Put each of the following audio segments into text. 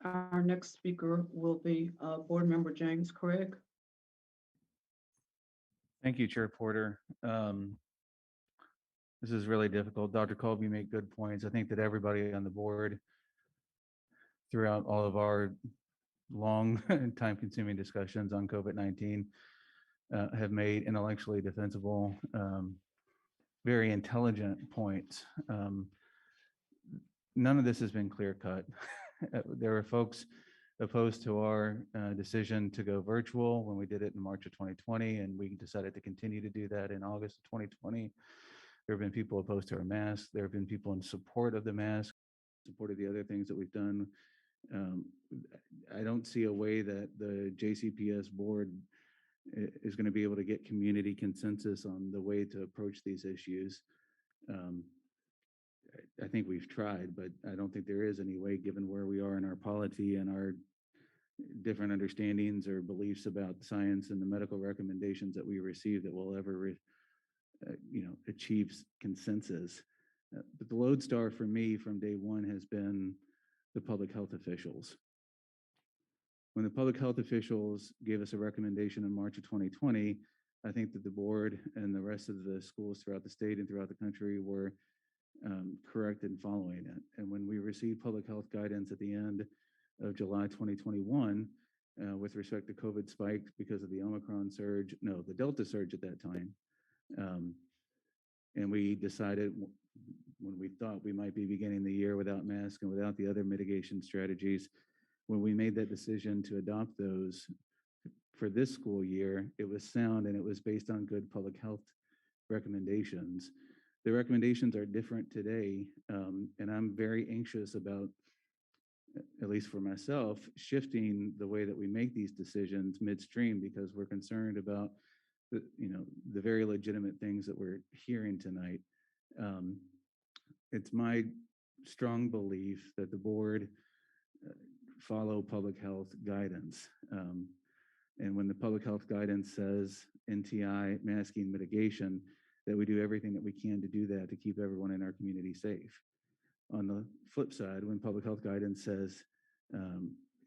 Our next speaker will be Board Member James Craig. Thank you, Chair Porter. This is really difficult. Dr. Colby made good points. I think that everybody on the board throughout all of our long and time-consuming discussions on COVID-19 have made intellectually defensible, very intelligent points. None of this has been clear-cut. There were folks opposed to our decision to go virtual when we did it in March of 2020, and we decided to continue to do that in August of 2020. There have been people opposed to our mask. There have been people in support of the mask, support of the other things that we've done. Um, I don't see a way that the JCPS board is going to be able to get community consensus on the way to approach these issues. Um, I think we've tried, but I don't think there is any way, given where we are in our polity and our different understandings or beliefs about science and the medical recommendations that we receive, that we'll ever, achieve consensus. But the lodestar for me from day one has been the public health officials. When the public health officials gave us a recommendation in March of 2020, I think that the board and the rest of the schools throughout the state and throughout the country were correct in following it. And when we received public health guidance at the end of July 2021, with respect to COVID spikes because of the Omicron surge, no, the Delta surge at that time, um, and we decided when we thought we might be beginning the year without masks and without the other mitigation strategies, when we made that decision to adopt those for this school year, it was sound and it was based on good public health recommendations. The recommendations are different today, and I'm very anxious about, at least for myself, shifting the way that we make these decisions midstream, because we're concerned about the very legitimate things that we're hearing tonight. Um, it's my strong belief that the board follow public health guidance. And when the public health guidance says NTI masking mitigation, that we do everything that we can to do that to keep everyone in our community safe. On the flip side, when public health guidance says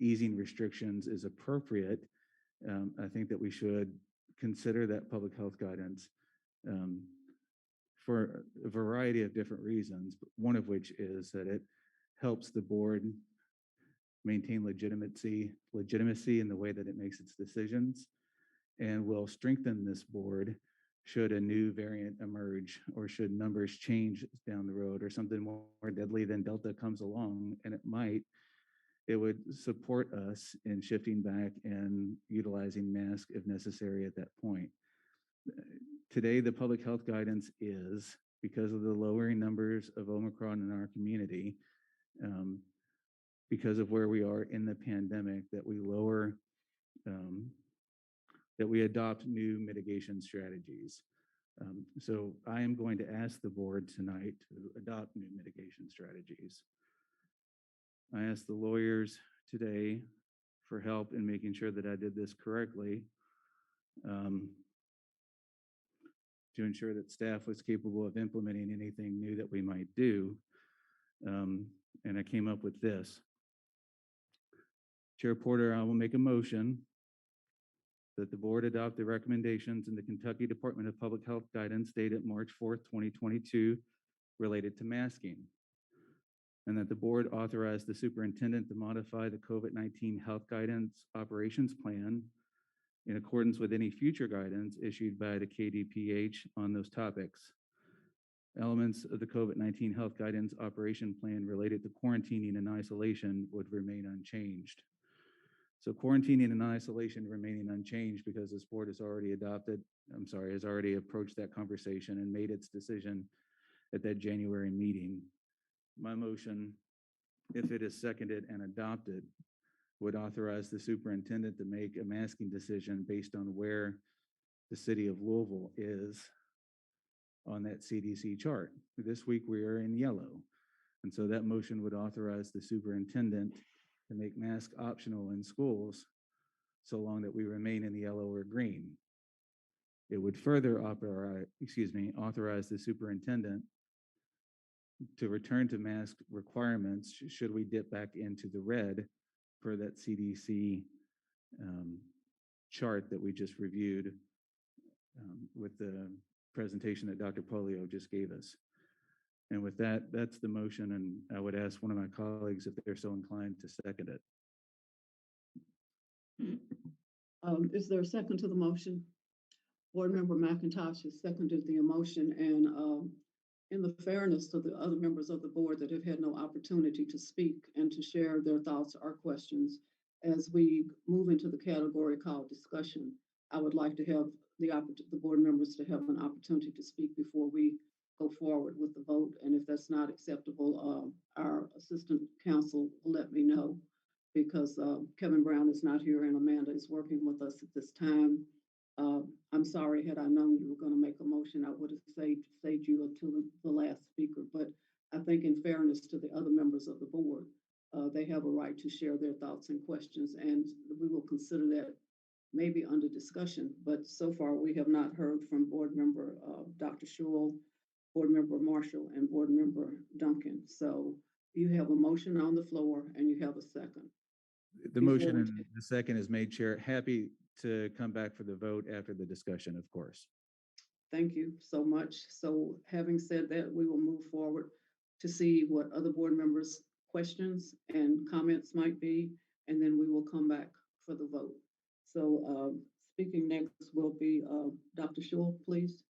easing restrictions is appropriate, I think that we should consider that public health guidance um, for a variety of different reasons, one of which is that it helps the board maintain legitimacy in the way that it makes its decisions, and will strengthen this board should a new variant emerge, or should numbers change down the road, or something more deadly than Delta comes along, and it might. It would support us in shifting back and utilizing masks if necessary at that point. Today, the public health guidance is, because of the lowering numbers of Omicron in our community, um, because of where we are in the pandemic, that we lower, that we adopt new mitigation strategies. So I am going to ask the board tonight to adopt new mitigation strategies. I asked the lawyers today for help in making sure that I did this correctly, um, to ensure that staff was capable of implementing anything new that we might do. And I came up with this. Chair Porter, I will make a motion that the board adopt the recommendations in the Kentucky Department of Public Health guidance dated March 4th, 2022, related to masking, and that the board authorize the superintendent to modify the COVID-19 health guidance operations plan in accordance with any future guidance issued by the KDPH on those topics. Elements of the COVID-19 health guidance operation plan related to quarantining and isolation would remain unchanged. So quarantining and isolation remaining unchanged because this board has already has already approached that conversation and made its decision at that January meeting. My motion, if it is seconded and adopted, would authorize the superintendent to make a masking decision based on where the city of Louisville is on that CDC chart. This week we are in yellow. And so that motion would authorize the superintendent to make mask optional in schools so long that we remain in the yellow or green. It would further authorize the superintendent to return to mask requirements, should we dip back into the red per that CDC um, chart that we just reviewed with the presentation that Dr. Polio just gave us. And with that, that's the motion, and I would ask one of my colleagues if they're so inclined to second it. Is there a second to the motion? Board Member McIntosh has seconded the motion, and in the fairness to the other members of the board that have had no opportunity to speak and to share their thoughts or questions, as we move into the category called discussion, I would like to have the board members to have an opportunity to speak before we go forward with the vote. And if that's not acceptable, our assistant counsel will let me know, because Kevin Brown is not here and Amanda is working with us at this time. I'm sorry, had I known you were going to make a motion, I would have saved you until the last speaker. But I think in fairness to the other members of the board, they have a right to share their thoughts and questions, and we will consider that maybe under discussion. But so far, we have not heard from board member Dr. Shule, board member Marshall, and board member Duncan. So you have a motion on the floor and you have a second. The motion and the second is made, Chair. Happy to come back for the vote after the discussion, of course. Thank you so much. So having said that, we will move forward to see what other board members' questions and comments might be, and then we will come back for the vote. So speaking next will be Dr. Shule, please.